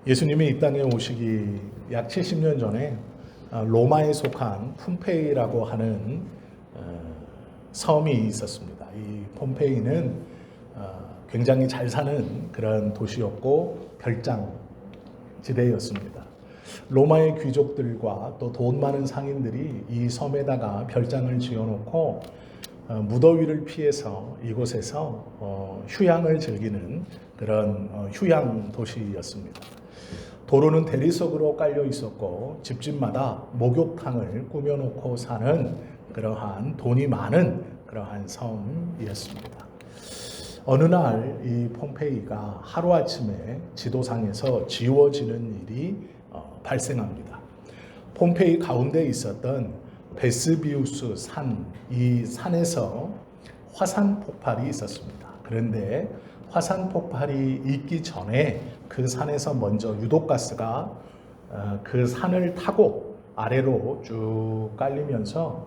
예수님이 이 땅에 오시기 약 70년 전에 로마에 속한 폼페이라고 하는 섬이 있었습니다. 이 폼페이는 굉장히 잘 사는 그런 도시였고 별장 지대였습니다. 로마의 귀족들과 또 돈 많은 상인들이 이 섬에다가 별장을 지어놓고 무더위를 피해서 이곳에서 휴양을 즐기는 그런 휴양 도시였습니다. 도로는 대리석으로 깔려 있었고 집집마다 목욕탕을 꾸며놓고 사는 그러한 돈이 많은 그러한 섬이었습니다. 어느 날 이 폼페이가 하루아침에 지도상에서 지워지는 일이 발생합니다. 폼페이 가운데 있었던 베스비우스 산, 이 산에서 화산 폭발이 있었습니다. 그런데 화산 폭발이 있기 전에 그 산에서 먼저 유독가스가 그 산을 타고 아래로 쭉 깔리면서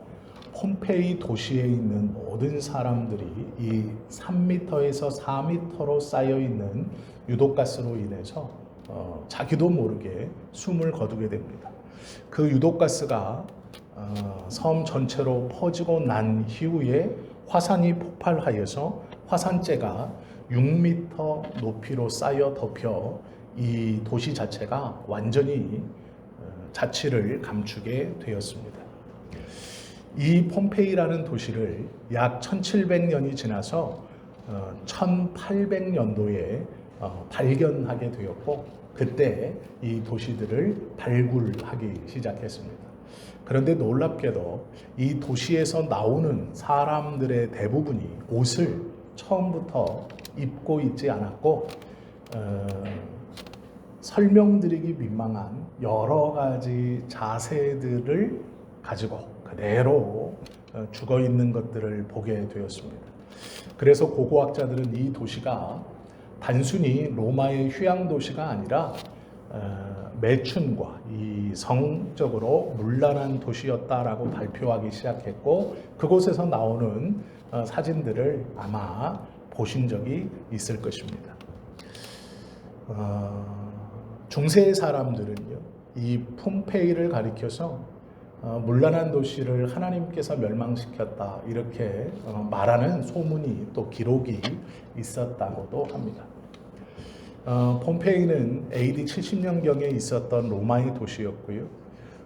폼페이 도시에 있는 모든 사람들이 이 3m에서 4m로 쌓여 있는 유독가스로 인해서 자기도 모르게 숨을 거두게 됩니다. 그 유독가스가 섬 전체로 퍼지고 난 이후에 화산이 폭발하여서 화산재가 6m 높이로 쌓여 덮여 이 도시 자체가 완전히 자취를 감추게 되었습니다. 이 폼페이라는 도시를 약 1700년이 지나서 1800년도에 발견하게 되었고 그때 이 도시들을 발굴하기 시작했습니다. 그런데 놀랍게도 이 도시에서 나오는 사람들의 대부분이 옷을 처음부터 입고 있지 않았고 설명드리기 민망한 여러 가지 자세들을 가지고 그대로 죽어 있는 것들을 보게 되었습니다. 그래서 고고학자들은 이 도시가 단순히 로마의 휴양 도시가 아니라 매춘과 이 성적으로 문란한 도시였다라고 발표하기 시작했고 그곳에서 나오는 사진들을 아마 보신 적이 있을 것입니다. 중세의 사람들은요, 이 폼페이를 가리켜서 문란한 도시를 하나님께서 멸망시켰다 이렇게 말하는 소문이 또 기록이 있었다고도 합니다. 폼페이는 AD 70년경에 있었던 로마의 도시였고요.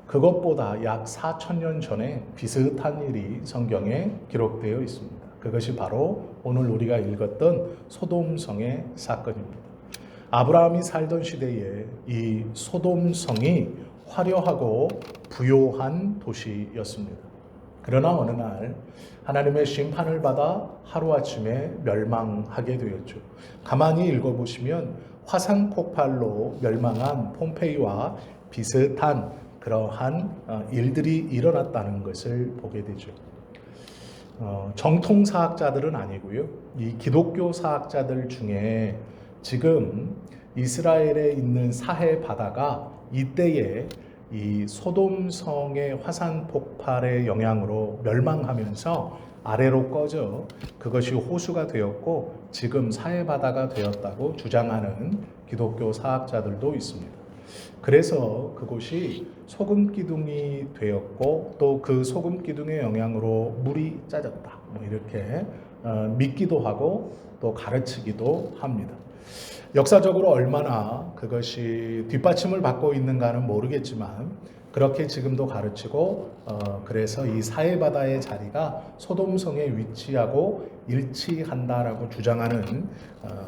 그것보다 약 4,000년 전에 비슷한 일이 성경에 기록되어 있습니다. 그것이 바로 오늘 우리가 읽었던 소돔성의 사건입니다. 아브라함이 살던 시대에 이 소돔성이 화려하고 부요한 도시였습니다. 그러나 어느 날 하나님의 심판을 받아 하루아침에 멸망하게 되었죠. 가만히 읽어보시면 화산 폭발로 멸망한 폼페이와 비슷한 그러한 일들이 일어났다는 것을 보게 되죠. 정통 사학자들은 아니고요. 이 기독교 사학자들 중에 지금 이스라엘에 있는 사해 바다가 이때에 이 소돔성의 화산 폭발의 영향으로 멸망하면서 아래로 꺼져 그것이 호수가 되었고 지금 사해 바다가 되었다고 주장하는 기독교 사학자들도 있습니다. 그래서 그곳이 소금 기둥이 되었고 또 그 소금 기둥의 영향으로 물이 짜졌다. 이렇게 믿기도 하고 또 가르치기도 합니다. 역사적으로 얼마나 그것이 뒷받침을 받고 있는가는 모르겠지만 그렇게 지금도 가르치고 그래서 이 사해바다의 자리가 소돔성에 위치하고 일치한다라고 주장하는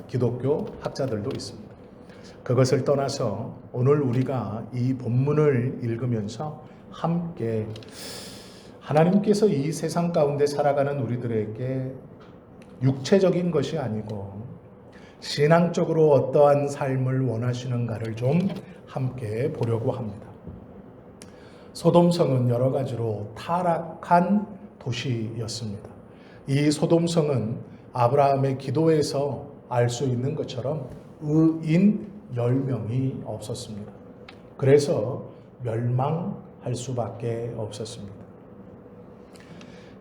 기독교 학자들도 있습니다. 그것을 떠나서 오늘 우리가 이 본문을 읽으면서 함께 하나님께서 이 세상 가운데 살아가는 우리들에게 육체적인 것이 아니고 신앙적으로 어떠한 삶을 원하시는가를 좀 함께 보려고 합니다. 소돔성은 여러 가지로 타락한 도시였습니다. 이 소돔성은 아브라함의 기도에서 알 수 있는 것처럼 의인 10명이 없었습니다. 그래서 멸망할 수밖에 없었습니다.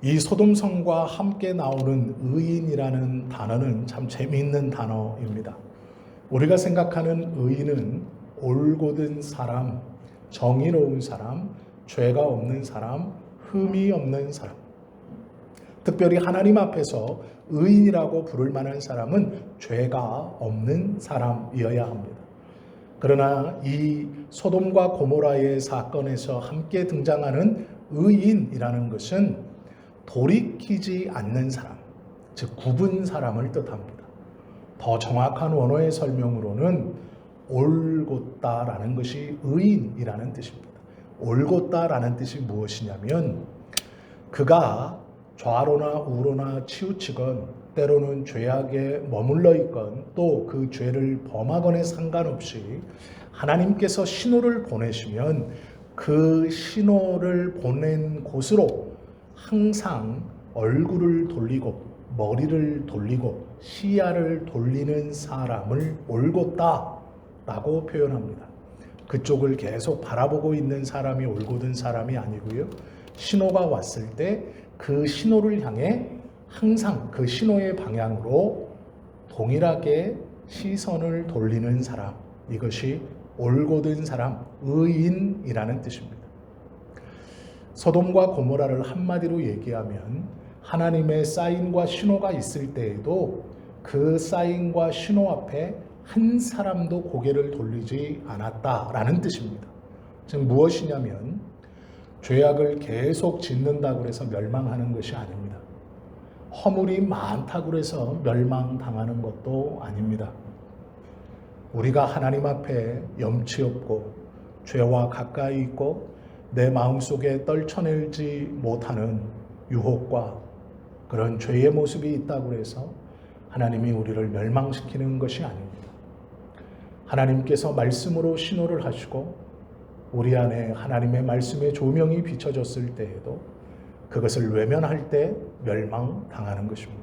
이 소돔성과 함께 나오는 의인이라는 단어는 참 재미있는 단어입니다. 우리가 생각하는 의인은 올곧은 사람, 정의로운 사람, 죄가 없는 사람, 흠이 없는 사람. 특별히 하나님 앞에서 의인이라고 부를 만한 사람은 죄가 없는 사람이어야 합니다. 그러나 이 소돔과 고모라의 사건에서 함께 등장하는 의인이라는 것은 돌이키지 않는 사람, 즉 굽은 사람을 뜻합니다. 더 정확한 원어의 설명으로는 올곧다라는 것이 의인이라는 뜻입니다. 올곧다라는 뜻이 무엇이냐면 그가 좌로나 우로나 치우치건 때로는 죄악에 머물러 있건 또 그 죄를 범하건에 상관없이 하나님께서 신호를 보내시면 그 신호를 보낸 곳으로 항상 얼굴을 돌리고 머리를 돌리고 시야를 돌리는 사람을 올곧다라고 표현합니다. 그쪽을 계속 바라보고 있는 사람이 올곧은 사람이 아니고요. 신호가 왔을 때 그 신호를 향해 항상 그 신호의 방향으로 동일하게 시선을 돌리는 사람, 이것이 올곧은 사람, 의인이라는 뜻입니다. 소돔과 고모라를 한마디로 얘기하면 하나님의 사인과 신호가 있을 때에도 그 사인과 신호 앞에 한 사람도 고개를 돌리지 않았다라는 뜻입니다. 즉 무엇이냐면 죄악을 계속 짓는다고 해서 멸망하는 것이 아닙니다. 허물이 많다고 해서 멸망당하는 것도 아닙니다. 우리가 하나님 앞에 염치 없고 죄와 가까이 있고 내 마음속에 떨쳐내지 못하는 유혹과 그런 죄의 모습이 있다고 해서 하나님이 우리를 멸망시키는 것이 아닙니다. 하나님께서 말씀으로 신호를 하시고 우리 안에 하나님의 말씀의 조명이 비춰졌을 때에도 그것을 외면할 때 멸망당하는 것입니다.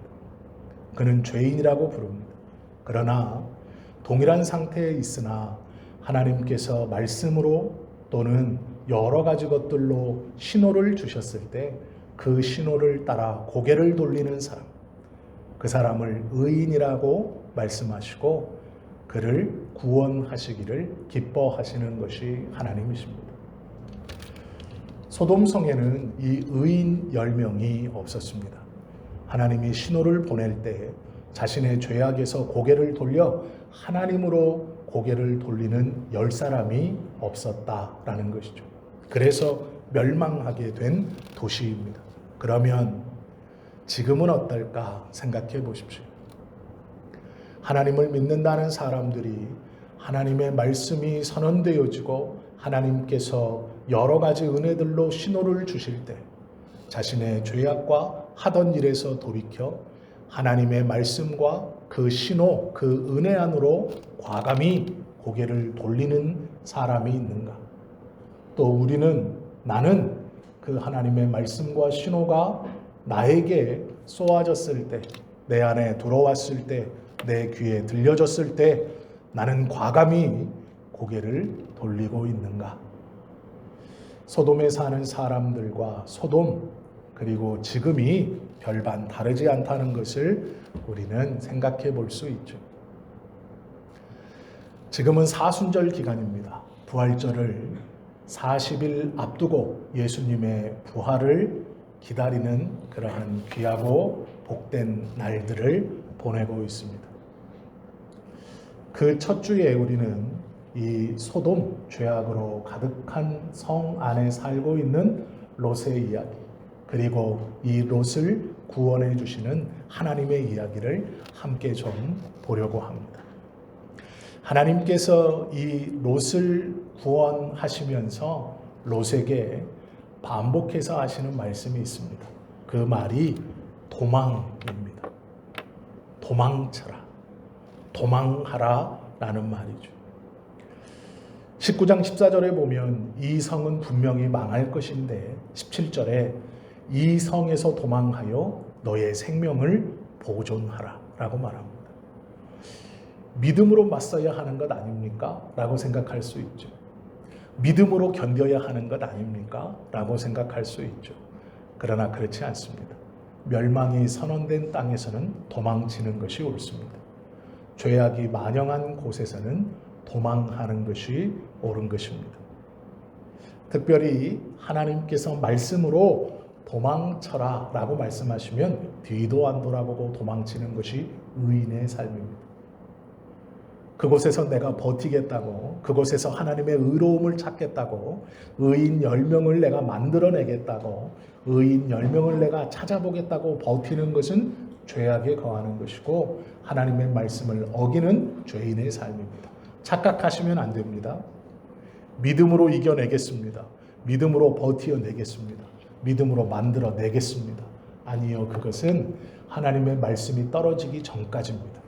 그는 죄인이라고 부릅니다. 그러나 동일한 상태에 있으나 하나님께서 말씀으로 또는 여러 가지 것들로 신호를 주셨을 때 그 신호를 따라 고개를 돌리는 사람, 그 사람을 의인이라고 말씀하시고 그를 구원하시기를 기뻐하시는 것이 하나님이십니다. 소돔성에는 이 의인 10명이 없었습니다. 하나님이 신호를 보낼 때 자신의 죄악에서 고개를 돌려 하나님으로 고개를 돌리는 10사람이 없었다라는 것이죠. 그래서 멸망하게 된 도시입니다. 그러면 지금은 어떨까 생각해 보십시오. 하나님을 믿는다는 사람들이 하나님의 말씀이 선언되어지고 하나님께서 여러 가지 은혜들로 신호를 주실 때 자신의 죄악과 하던 일에서 돌이켜 하나님의 말씀과 그 신호, 그 은혜 안으로 과감히 고개를 돌리는 사람이 있는가? 또 우리는 나는 그 하나님의 말씀과 신호가 나에게 쏘아졌을 때, 내 안에 들어왔을 때, 내 귀에 들려졌을 때 나는 과감히 고개를 돌리고 있는가? 소돔에 사는 사람들과 소돔 그리고 지금이 별반 다르지 않다는 것을 우리는 생각해 볼 수 있죠. 지금은 사순절 기간입니다. 부활절을 40일 앞두고 예수님의 부활을 기다리는 그러한 귀하고 복된 날들을 보내고 있습니다. 그 첫 주에 우리는 이 소돔 죄악으로 가득한 성 안에 살고 있는 롯의 이야기, 그리고 이 롯을 구원해 주시는 하나님의 이야기를 함께 좀 보려고 합니다. 하나님께서 이 롯을 구원하시면서 롯에게 반복해서 하시는 말씀이 있습니다. 그 말이 도망입니다. 도망쳐라, 도망하라 라는 말이죠. 19장 14절에 보면 이 성은 분명히 망할 것인데 17절에 이 성에서 도망하여 너의 생명을 보존하라 라고 말합니다. 믿음으로 맞서야 하는 것 아닙니까? 라고 생각할 수 있죠. 믿음으로 견뎌야 하는 것 아닙니까? 라고 생각할 수 있죠. 그러나 그렇지 않습니다. 멸망이 선언된 땅에서는 도망치는 것이 옳습니다. 죄악이 만영한 곳에서는 도망하는 것이 옳은 것입니다. 특별히 하나님께서 말씀으로 도망쳐라 라고 말씀하시면 뒤도 안 돌아보고 도망치는 것이 의인의 삶입니다. 그곳에서 내가 버티겠다고, 그곳에서 하나님의 의로움을 찾겠다고, 의인 10명을 내가 만들어내겠다고, 의인 10명을 내가 찾아보겠다고 버티는 것은 죄악에 거하는 것이고 하나님의 말씀을 어기는 죄인의 삶입니다. 착각하시면 안 됩니다. 믿음으로 이겨내겠습니다. 믿음으로 버티어내겠습니다. 믿음으로 만들어내겠습니다. 아니요, 그것은 하나님의 말씀이 떨어지기 전까지입니다.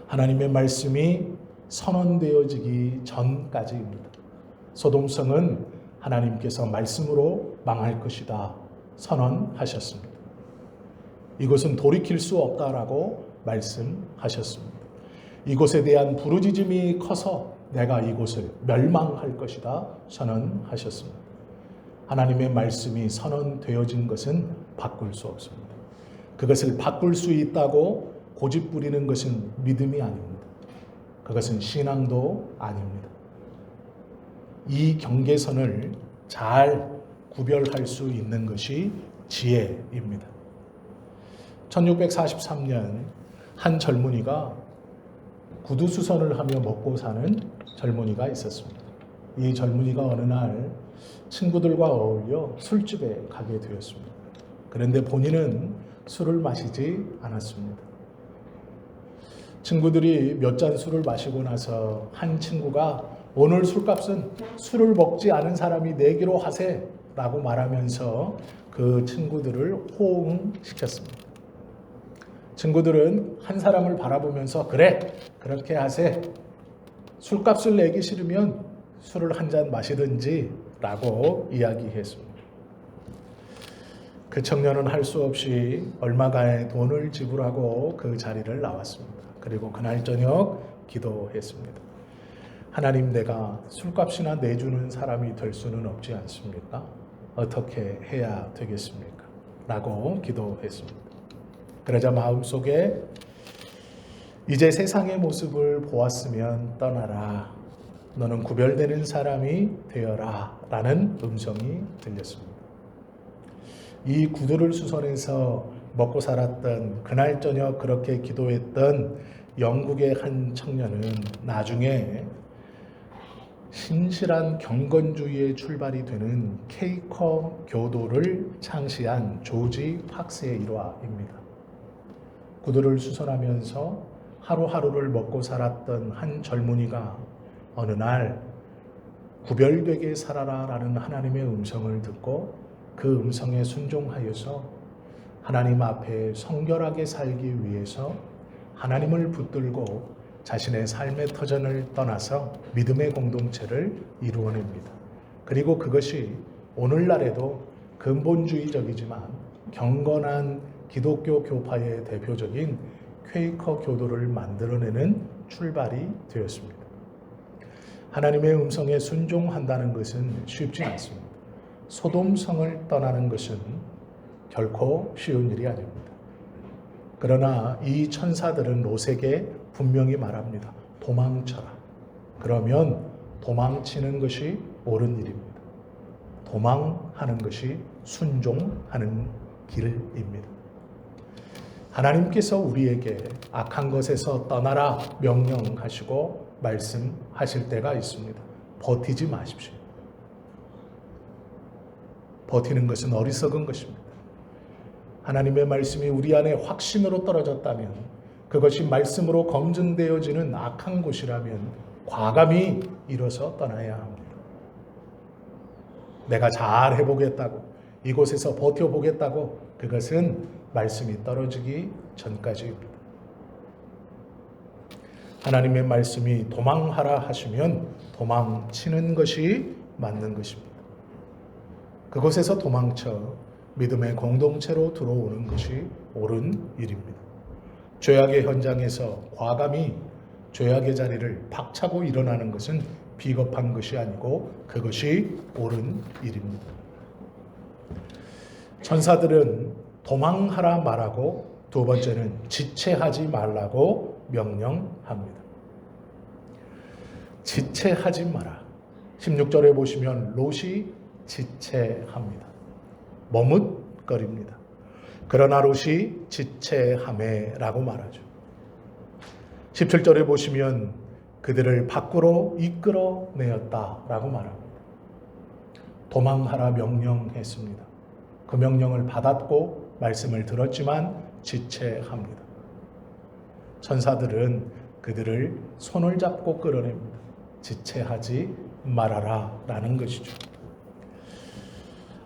하나님의 말씀이 선언되어지기 전까지입니다. 소돔성은 하나님께서 말씀으로 망할 것이다 선언하셨습니다. 이곳은 돌이킬 수 없다라고 말씀하셨습니다. 이곳에 대한 부르짖음이 커서 내가 이곳을 멸망할 것이다 선언하셨습니다. 하나님의 말씀이 선언되어진 것은 바꿀 수 없습니다. 그것을 바꿀 수 있다고 고집 부리는 것은 믿음이 아닙니다. 그것은 신앙도 아닙니다. 이 경계선을 잘 구별할 수 있는 것이 지혜입니다. 1643년 한 젊은이가 구두수선을 하며 먹고 사는 젊은이가 있었습니다. 이 젊은이가 어느 날 친구들과 어울려 술집에 가게 되었습니다. 그런데 본인은 술을 마시지 않았습니다. 친구들이 몇 잔 술을 마시고 나서 한 친구가 오늘 술값은 술을 먹지 않은 사람이 내기로 하세 라고 말하면서 그 친구들을 호응시켰습니다. 친구들은 한 사람을 바라보면서 그래 그렇게 하세, 술값을 내기 싫으면 술을 한 잔 마시든지 라고 이야기했습니다. 그 청년은 할 수 없이 얼마간의 돈을 지불하고 그 자리를 나왔습니다. 그리고 그날 저녁 기도했습니다. 하나님, 내가 술값이나 내주는 사람이 될 수는 없지 않습니까? 어떻게 해야 되겠습니까? 라고 기도했습니다. 그러자 마음속에 이제 세상의 모습을 보았으면 떠나라. 너는 구별되는 사람이 되어라. 라는 음성이 들렸습니다. 이 구두를 수선해서 먹고 살았던 그날 저녁 그렇게 기도했던 영국의 한 청년은 나중에 신실한 경건주의의 출발이 되는 케이커 교도를 창시한 조지 팍스의 일화입니다. 구두를 수선하면서 하루하루를 먹고 살았던 한 젊은이가 어느 날 구별되게 살아라 라는 하나님의 음성을 듣고 그 음성에 순종하여서 하나님 앞에 성결하게 살기 위해서 하나님을 붙들고 자신의 삶의 터전을 떠나서 믿음의 공동체를 이루어냅니다. 그리고 그것이 오늘날에도 근본주의적이지만 경건한 기독교 교파의 대표적인 퀘이커 교도를 만들어내는 출발이 되었습니다. 하나님의 음성에 순종한다는 것은 쉽지 않습니다. 소돔성을 떠나는 것은 결코 쉬운 일이 아닙니다. 그러나 이 천사들은 롯에게 분명히 말합니다. 도망쳐라. 그러면 도망치는 것이 옳은 일입니다. 도망하는 것이 순종하는 길입니다. 하나님께서 우리에게 악한 것에서 떠나라 명령하시고 말씀하실 때가 있습니다. 버티지 마십시오. 버티는 것은 어리석은 것입니다. 하나님의 말씀이 우리 안에 확신으로 떨어졌다면, 그것이 말씀으로 검증되어지는 악한 곳이라면 과감히 일어서 떠나야 합니다. 내가 잘 해보겠다고, 이곳에서 버텨보겠다고, 그것은 말씀이 떨어지기 전까지입니다. 하나님의 말씀이 도망하라 하시면 도망치는 것이 맞는 것입니다. 그곳에서 도망쳐 믿음의 공동체로 들어오는 것이 옳은 일입니다. 죄악의 현장에서 과감히 죄악의 자리를 박차고 일어나는 것은 비겁한 것이 아니고 그것이 옳은 일입니다. 천사들은 도망하라 말하고 두 번째는 지체하지 말라고 명령합니다. 지체하지 마라. 16절에 보시면 롯이 지체합니다. 머뭇거립니다. 그러나 롯이 지체하매라고 말하죠. 17절에 보시면 그들을 밖으로 이끌어내었다라고 말합니다. 도망하라 명령했습니다. 그 명령을 받았고 말씀을 들었지만 지체합니다. 천사들은 그들을 손을 잡고 끌어냅니다. 지체하지 말아라 라는 것이죠.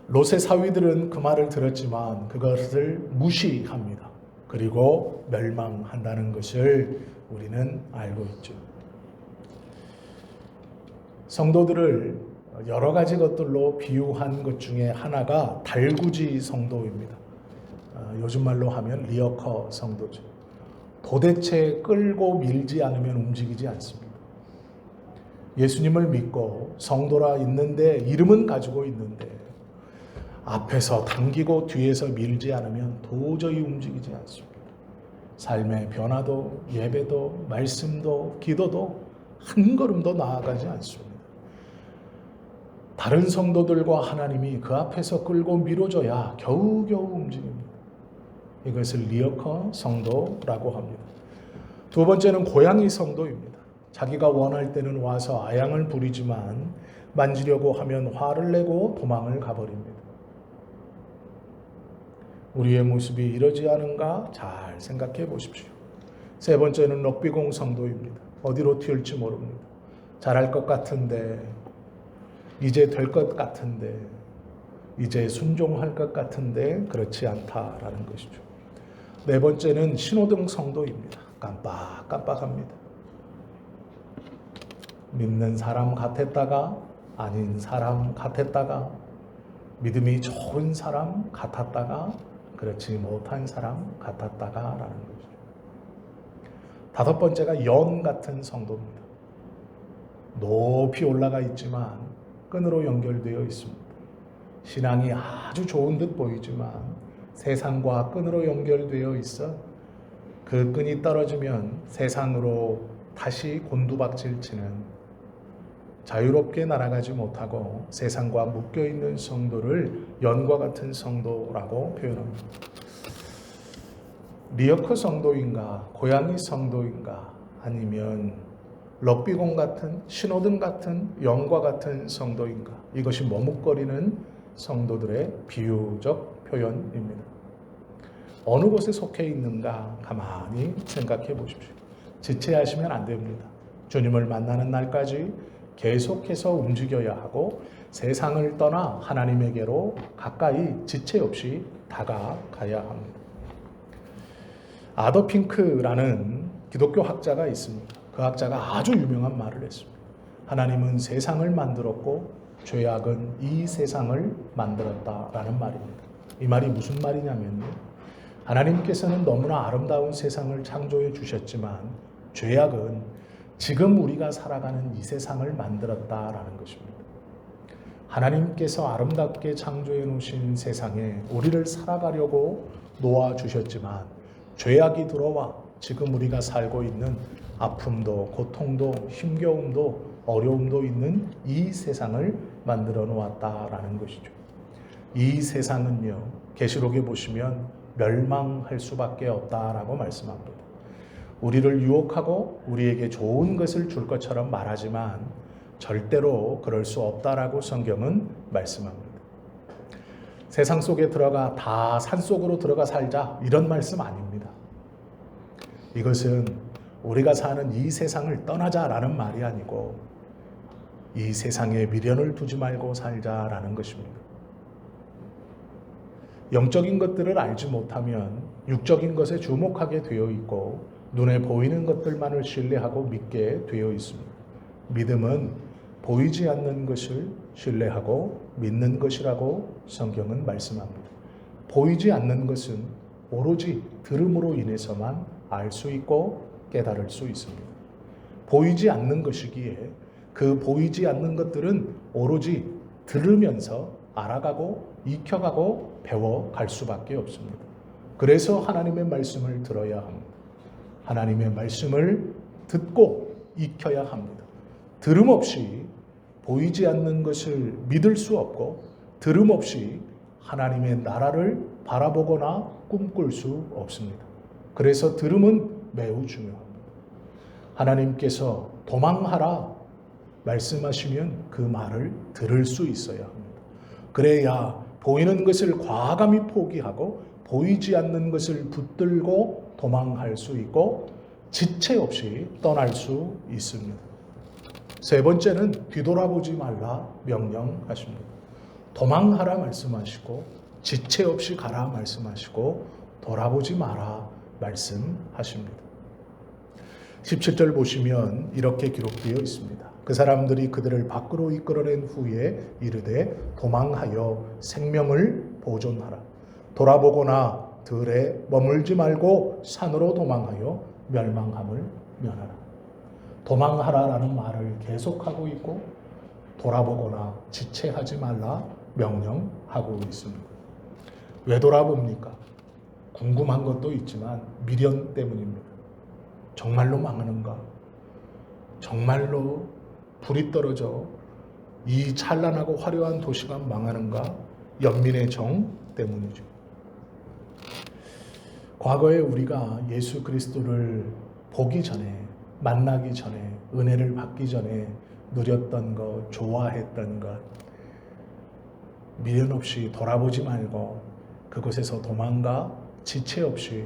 롯의 사위들은 그 말을 들었지만 그것을 무시합니다. 그리고 멸망한다는 것을 우리는 알고 있죠. 성도들을 여러 가지 것들로 비유한 것 중에 하나가 달구지 성도입니다. 요즘 말로 하면 리어커 성도죠. 도대체 끌고 밀지 않으면 움직이지 않습니다. 예수님을 믿고 성도라 있는데 이름은 가지고 있는데 앞에서 당기고 뒤에서 밀지 않으면 도저히 움직이지 않습니다. 삶의 변화도 예배도 말씀도 기도도 한 걸음도 나아가지 않습니다. 다른 성도들과 하나님이 그 앞에서 끌고 밀어줘야 겨우겨우 움직입니다. 이것을 리어커 성도라고 합니다. 두 번째는 고양이 성도입니다. 자기가 원할 때는 와서 아양을 부리지만 만지려고 하면 화를 내고 도망을 가버립니다. 우리의 모습이 이러지 않은가 잘 생각해 보십시오. 세 번째는 럭비공 성도입니다. 어디로 튈지 모릅니다. 잘할 것 같은데, 이제 될 것 같은데, 이제 순종할 것 같은데 그렇지 않다라는 것이죠. 네 번째는 신호등 성도입니다. 깜빡깜빡합니다. 믿는 사람 같았다가 아닌 사람 같았다가 믿음이 좋은 사람 같았다가 그렇지 못한 사람 같았다가 라는 거죠. 다섯 번째가 연 같은 성도입니다. 높이 올라가 있지만 끈으로 연결되어 있습니다. 신앙이 아주 좋은 듯 보이지만 세상과 끈으로 연결되어 있어 그 끈이 떨어지면 세상으로 다시 곤두박질 치는 자유롭게 날아가지 못하고 세상과 묶여있는 성도를 연과 같은 성도라고 표현합니다. 리어커 성도인가 고양이 성도인가 아니면 럭비공 같은 신호등 같은 연과 같은 성도인가 이것이 머뭇거리는 성도들의 비유적 표현입니다. 어느 곳에 속해 있는가 가만히 생각해 보십시오. 지체하시면 안 됩니다. 주님을 만나는 날까지 계속해서 움직여야 하고 세상을 떠나 하나님에게로 가까이 지체 없이 다가가야 합니다. 아더 핑크라는 기독교 학자가 있습니다. 그 학자가 아주 유명한 말을 했습니다. 하나님은 세상을 만들었고 죄악은 이 세상을 만들었다라는 말입니다. 이 말이 무슨 말이냐면요. 하나님께서는 너무나 아름다운 세상을 창조해 주셨지만 죄악은 지금 우리가 살아가는 이 세상을 만들었다라는 것입니다. 하나님께서 아름답게 창조해 놓으신 세상에 우리를 살아가려고 놓아주셨지만 죄악이 들어와 지금 우리가 살고 있는 아픔도 고통도 힘겨움도 어려움도 있는 이 세상을 만들어 놓았다라는 것이죠. 이 세상은요, 계시록에 보시면 멸망할 수밖에 없다라고 말씀합니다. 우리를 유혹하고 우리에게 좋은 것을 줄 것처럼 말하지만 절대로 그럴 수 없다라고 성경은 말씀합니다. 세상 속에 들어가 다 산속으로 들어가 살자 이런 말씀 아닙니다. 이것은 우리가 사는 이 세상을 떠나자라는 말이 아니고 이 세상에 미련을 두지 말고 살자라는 것입니다. 영적인 것들을 알지 못하면 육적인 것에 주목하게 되어 있고 눈에 보이는 것들만을 신뢰하고 믿게 되어 있습니다. 믿음은 보이지 않는 것을 신뢰하고 믿는 것이라고 성경은 말씀합니다. 보이지 않는 것은 오로지 들음으로 인해서만 알 수 있고 깨달을 수 있습니다. 보이지 않는 것이기에 그 보이지 않는 것들은 오로지 들으면서 알아가고 익혀가고 배워갈 수밖에 없습니다. 그래서 하나님의 말씀을 들어야 합니다. 하나님의 말씀을 듣고 익혀야 합니다. 들음 없이 보이지 않는 것을 믿을 수 없고 들음 없이 하나님의 나라를 바라보거나 꿈꿀 수 없습니다. 그래서 들음은 매우 중요합니다. 하나님께서 도망하라 말씀하시면 그 말을 들을 수 있어야 합니다. 그래야 보이는 것을 과감히 포기하고 보이지 않는 것을 붙들고 도망할 수 있고 지체 없이 떠날 수 있습니다. 세 번째는 뒤돌아보지 말라 명령하십니다. 도망하라 말씀하시고 지체 없이 가라 말씀하시고 돌아보지 마라 말씀하십니다. 17절 보시면 이렇게 기록되어 있습니다. 그 사람들이 그들을 밖으로 이끌어낸 후에 이르되 도망하여 생명을 보존하라. 돌아보거나 들에 머물지 말고 산으로 도망하여 멸망함을 면하라. 도망하라라는 말을 계속하고 있고 돌아보거나 지체하지 말라 명령하고 있습니다. 왜 돌아봅니까? 궁금한 것도 있지만 미련 때문입니다. 정말로 망하는가? 정말로 불이 떨어져 이 찬란하고 화려한 도시가 망하는가? 연민의 정 때문이죠. 과거에 우리가 예수 그리스도를 보기 전에, 만나기 전에, 은혜를 받기 전에 누렸던 것, 좋아했던 것, 미련 없이 돌아보지 말고 그곳에서 도망가 지체 없이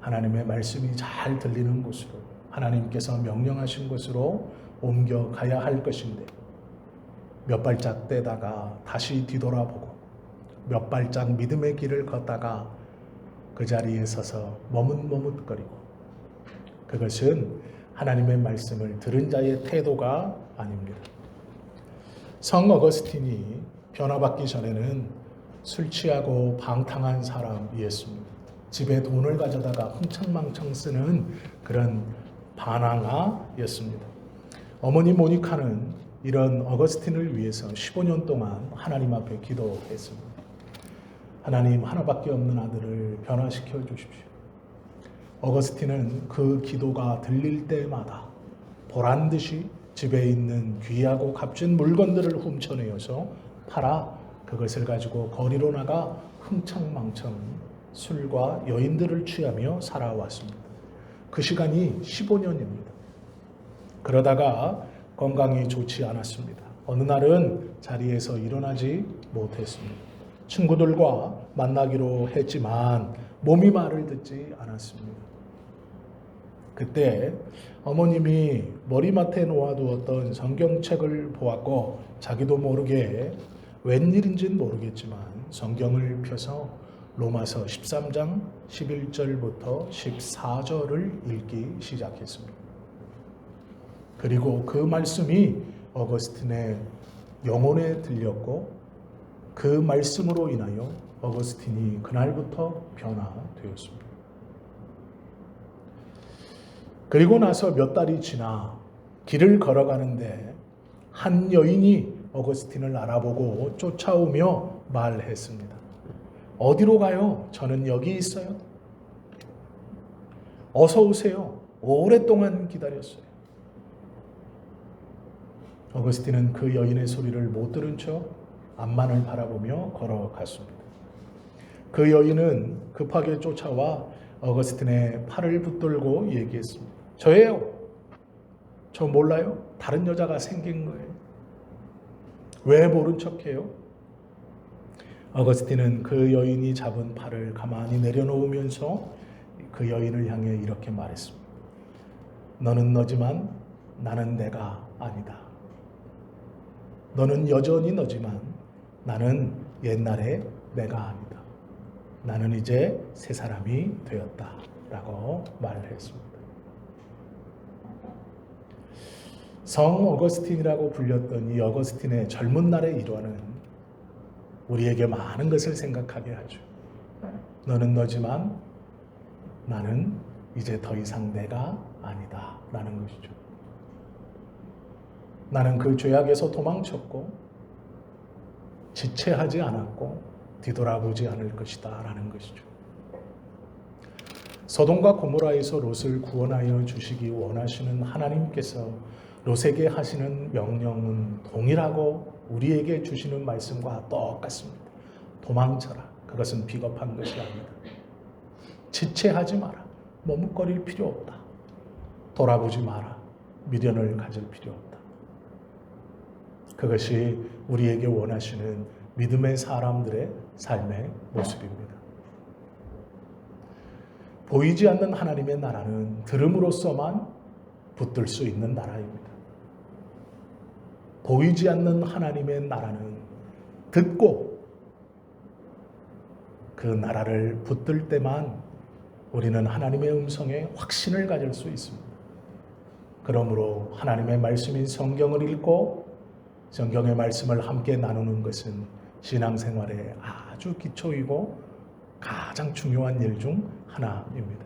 하나님의 말씀이 잘 들리는 곳으로, 하나님께서 명령하신 곳으로 옮겨가야 할 것인데 몇 발짝 떼다가 다시 뒤돌아보고 몇 발짝 믿음의 길을 걷다가 그 자리에 서서 머뭇머뭇거리고, 그것은 하나님의 말씀을 들은 자의 태도가 아닙니다. 성 어거스틴이 변화받기 전에는 술 취하고 방탕한 사람이었습니다. 집에 돈을 가져다가 흥청망청 쓰는 그런 반항아였습니다. 어머니 모니카는 이런 어거스틴을 위해서 15년 동안 하나님 앞에 기도했습니다. 하나님, 하나밖에 없는 아들을 변화시켜 주십시오. 어거스틴은 그 기도가 들릴 때마다 보란듯이 집에 있는 귀하고 값진 물건들을 훔쳐내어서 팔아 그것을 가지고 거리로 나가 흥청망청 술과 여인들을 취하며 살아왔습니다. 그 시간이 15년입니다. 그러다가 건강이 좋지 않았습니다. 어느 날은 자리에서 일어나지 못했습니다. 친구들과 만나기로 했지만 몸이 말을 듣지 않았습니다. 그때 어머님이 머리맡에 놓아두었던 성경책을 보았고 자기도 모르게 웬일인지는 모르겠지만 성경을 펴서 로마서 13장 11절부터 14절을 읽기 시작했습니다. 그리고 그 말씀이 어거스틴의 영혼에 들렸고 그 말씀으로 인하여 어거스틴이 그날부터 변화되었습니다. 그리고 나서 몇 달이 지나 길을 걸어가는데 한 여인이 어거스틴을 알아보고 쫓아오며 말했습니다. 어디로 가요? 저는 여기 있어요. 어서 오세요. 오랫동안 기다렸어요. 어거스틴은 그 여인의 소리를 못 들은 척 앞만을 바라보며 걸어갔습니다. 그 여인은 급하게 쫓아와 어거스틴의 팔을 붙들고 얘기했습니다. 저예요. 저 몰라요? 다른 여자가 생긴 거예요. 왜 모른 척해요? 어거스틴은 그 여인이 잡은 팔을 가만히 내려놓으면서 그 여인을 향해 이렇게 말했습니다. 너는 너지만 나는 내가 아니다. 너는 여전히 너지만 나는 옛날에 내가 아니다. 나는 이제 새 사람이 되었다. 라고 말을 했습니다. 성 어거스틴이라고 불렸던 이 어거스틴의 젊은 날의 일화는 우리에게 많은 것을 생각하게 하죠. 너는 너지만 나는 이제 더 이상 내가 아니다. 라는 것이죠. 나는 그 죄악에서 도망쳤고 지체하지 않았고 뒤돌아보지 않을 것이다. 라는 것이죠. 소돔과 고모라에서 롯을 구원하여 주시기 원하시는 하나님께서 롯에게 하시는 명령은 동일하고 우리에게 주시는 말씀과 똑같습니다. 도망쳐라. 그것은 비겁한 것이 아니다. 지체하지 마라. 머뭇거릴 필요 없다. 돌아보지 마라. 미련을 가질 필요 없다. 그것이 우리에게 원하시는 믿음의 사람들의 삶의 모습입니다. 보이지 않는 하나님의 나라는 들음으로써만 붙들 수 있는 나라입니다. 보이지 않는 하나님의 나라는 듣고 그 나라를 붙들 때만 우리는 하나님의 음성에 확신을 가질 수 있습니다. 그러므로 하나님의 말씀인 성경을 읽고 성경의 말씀을 함께 나누는 것은 신앙생활의 아주 기초이고 가장 중요한 일 중 하나입니다.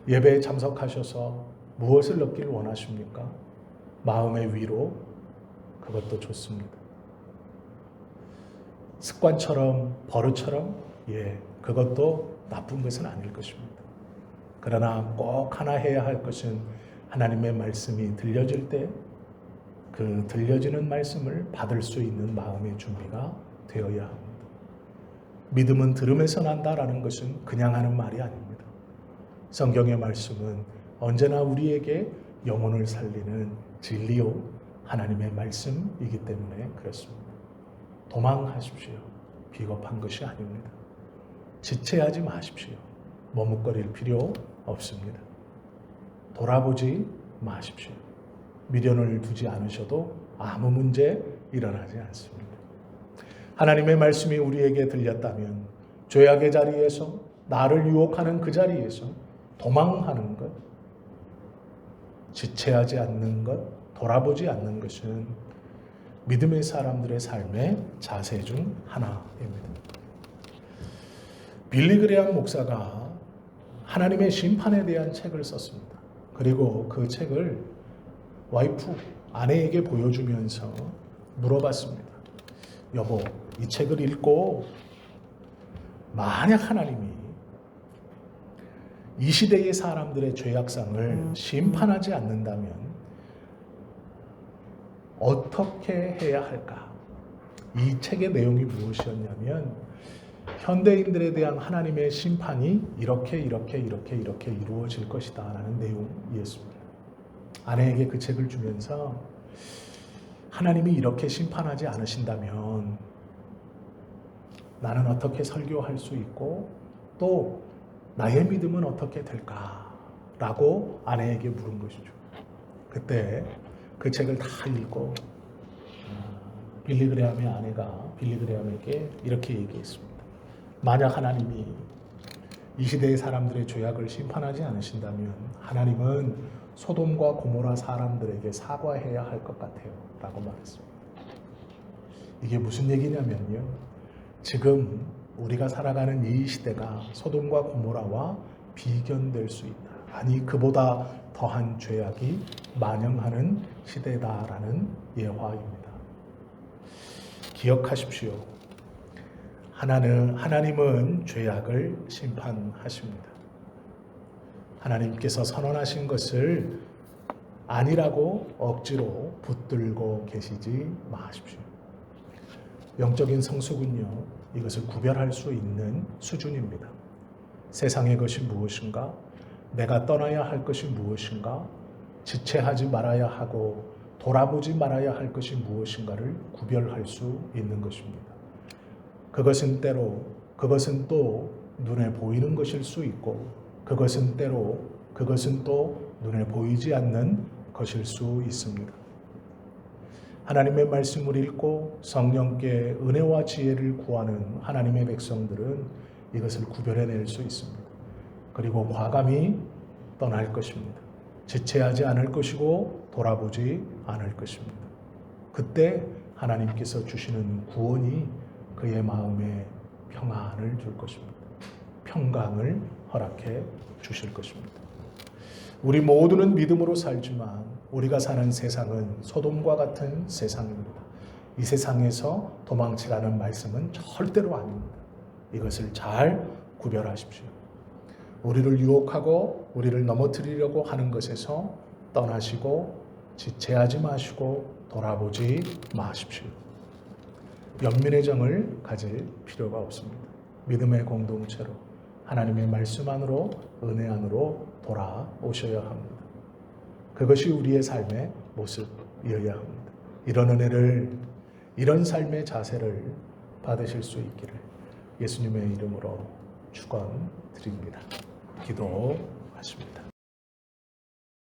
예배에 참석하셔서 무엇을 얻길 원하십니까? 마음의 위로, 그것도 좋습니다. 습관처럼, 버릇처럼, 그것도 나쁜 것은 아닐 것입니다. 그러나 꼭 하나 해야 할 것은 하나님의 말씀이 들려질 때 그 들려지는 말씀을 받을 수 있는 마음의 준비가 되어야 합니다. 믿음은 들음에서 난다라는 것은 그냥 하는 말이 아닙니다. 성경의 말씀은 언제나 우리에게 영혼을 살리는 진리요 하나님의 말씀이기 때문에 그렇습니다. 도망하십시오. 비겁한 것이 아닙니다. 지체하지 마십시오. 머뭇거릴 필요 없습니다. 돌아보지 마십시오. 미련을 두지 않으셔도 아무 문제 일어나지 않습니다. 하나님의 말씀이 우리에게 들렸다면 죄악의 자리에서, 나를 유혹하는 그 자리에서 도망하는 것, 지체하지 않는 것, 돌아보지 않는 것은 믿음의 사람들의 삶의 자세 중 하나입니다. 빌리 그레함 목사가 하나님의 심판에 대한 책을 썼습니다. 그리고 그 책을 와이프, 아내에게 보여주면서 물어봤습니다. 여보, 이 책을 읽고 만약 하나님이 이 시대의 사람들의 죄악상을 심판하지 않는다면 어떻게 해야 할까? 이 책의 내용이 무엇이었냐면 현대인들에 대한 하나님의 심판이 이렇게 이루어질 것이다 라는 내용이었습니다. 아내에게 그 책을 주면서 하나님이 이렇게 심판하지 않으신다면 나는 어떻게 설교할 수 있고 또 나의 믿음은 어떻게 될까라고 아내에게 물은 것이죠. 그때 그 책을 다 읽고 빌리 그레함의 아내가 빌리 그레함에게 이렇게 얘기했습니다. 만약 하나님이 이 시대의 사람들의 죄악을 심판하지 않으신다면 하나님은 소돔과 고모라 사람들에게 사과해야 할 것 같아요 라고 말했습니다. 이게 무슨 얘기냐면요, 지금 우리가 살아가는 이 시대가 소돔과 고모라와 비견될 수 있다. 아니 그보다 더한 죄악이 만영하는 시대다라는 예화입니다. 기억하십시오. 하나님은 죄악을 심판하십니다. 하나님께서 선언하신 것을 아니라고 억지로 붙들고 계시지 마십시오. 영적인 성숙은요, 이것을 구별할 수 있는 수준입니다. 세상의 것이 무엇인가? 내가 떠나야 할 것이 무엇인가? 지체하지 말아야 하고 돌아보지 말아야 할 것이 무엇인가를 구별할 수 있는 것입니다. 그것은 또 눈에 보이는 것일 수 있고 그것은 또 눈에 보이지 않는 것일 수 있습니다. 하나님의 말씀을 읽고 성령께 은혜와 지혜를 구하는 하나님의 백성들은 이것을 구별해낼 수 있습니다. 그리고 과감히 떠날 것입니다. 지체하지 않을 것이고 돌아보지 않을 것입니다. 그때 하나님께서 주시는 구원이 그의 마음에 평안을 줄 것입니다. 평강을 허락해 주실 것입니다. 우리 모두는 믿음으로 살지만 우리가 사는 세상은 소돔과 같은 세상입니다. 이 세상에서 도망치라는 말씀은 절대로 아닙니다. 이것을 잘 구별하십시오. 우리를 유혹하고 우리를 넘어뜨리려고 하는 것에서 떠나시고 지체하지 마시고 돌아보지 마십시오. 연민의 정을 가질 필요가 없습니다. 믿음의 공동체로 하나님의 말씀 안으로 은혜 안으로 돌아오셔야 합니다. 그것이 우리의 삶의 모습이어야 합니다. 이런 은혜를, 이런 삶의 자세를 받으실 수 있기를 예수님의 이름으로 축원드립니다. 기도하십니다.